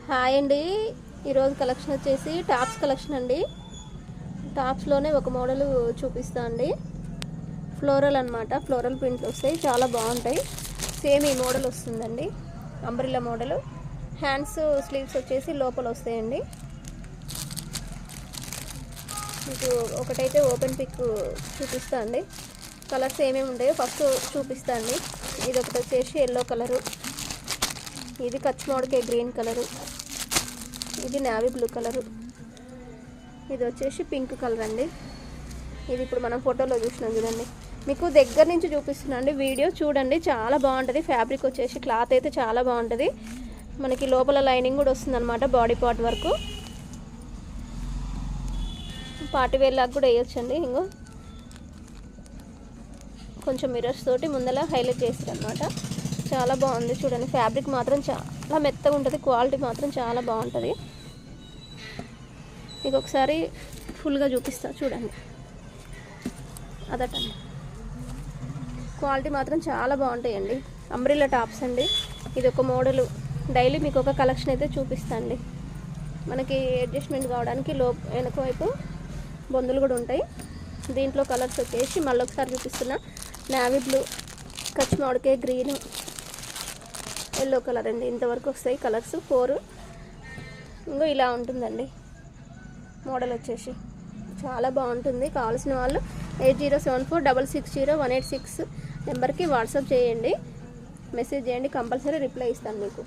Hi అండి. ఈరోజు collection వచ్చేసి టాప్స్ కలెక్షన్ అండి. టాప్స్లోనే ఒక మోడల్ చూపిస్తా అండి. ఫ్లోరల్ అనమాట, ఫ్లోరల్ ప్రింట్లు వస్తాయి, చాలా బాగుంటాయి. సేమ్ ఈ మోడల్ వస్తుందండి, అంబ్రిల్లా మోడల్. హ్యాండ్స్ స్లీవ్స్ వచ్చేసి లోపల వస్తాయండి. మీకు ఒకటైతే ఓపెన్ పిక్ చూపిస్తా అండి. కలర్స్ ఏమేమి ఉంటాయో ఫస్ట్ చూపిస్తా అండి. ఇది ఒకటి వచ్చేసి ఎల్లో కలరు, ఇది కచ్ మోడకే గ్రీన్ కలరు, ఇది నేవీ బ్లూ కలరు, ఇది వచ్చేసి పింక్ కలర్ అండి. ఇది ఇప్పుడు మనం ఫోటోలో చూసినాం చూడండి. మీకు దగ్గర నుంచి చూపిస్తున్నా అండి, వీడియో చూడండి, చాలా బాగుంటుంది. ఫ్యాబ్రిక్ వచ్చేసి క్లాత్ అయితే చాలా బాగుంటుంది. మనకి లోపల లైనింగ్ కూడా వస్తుంది అనమాట, బాడీ పార్ట్ వరకు. పార్టీ వేర్ లాగా కూడా వేయొచ్చండి. ఇంకో కొంచెం మిర్రర్స్ తోటి ముందర హైలైట్ చేస్తారు అనమాట. చాలా బాగుంది చూడండి. ఫ్యాబ్రిక్ మాత్రం చాలా మెత్తగా ఉంటుంది, క్వాలిటీ మాత్రం చాలా బాగుంటుంది. మీకు ఒకసారి ఫుల్గా చూపిస్తా చూడండి. అదటండి, క్వాలిటీ మాత్రం చాలా బాగుంటాయండి. అంబ్రిల్లా టాప్స్ అండి. ఇది ఒక మోడలు. డైలీ మీకు ఒక కలెక్షన్ అయితే చూపిస్తా అండి. మనకి అడ్జస్ట్మెంట్ కావడానికి వెనక వైపు బొందులు కూడా ఉంటాయి. దీంట్లో కలర్స్ వచ్చేసి మళ్ళీ ఒకసారి చూపిస్తున్నా. నేవీ బ్లూ, కచ్ మోడకే గ్రీన్, ఎల్లో కలర్ అండి. ఇంతవరకు వస్తాయి కలర్స్ 4. ఇంకో ఇలా ఉంటుందండి మోడల్ వచ్చేసి, చాలా బాగుంటుంది. కావాల్సిన వాళ్ళు 8074660186 నెంబర్కి వాట్సాప్ చేయండి, మెసేజ్ చేయండి, కంపల్సరీ రిప్లై ఇస్తాను మీకు.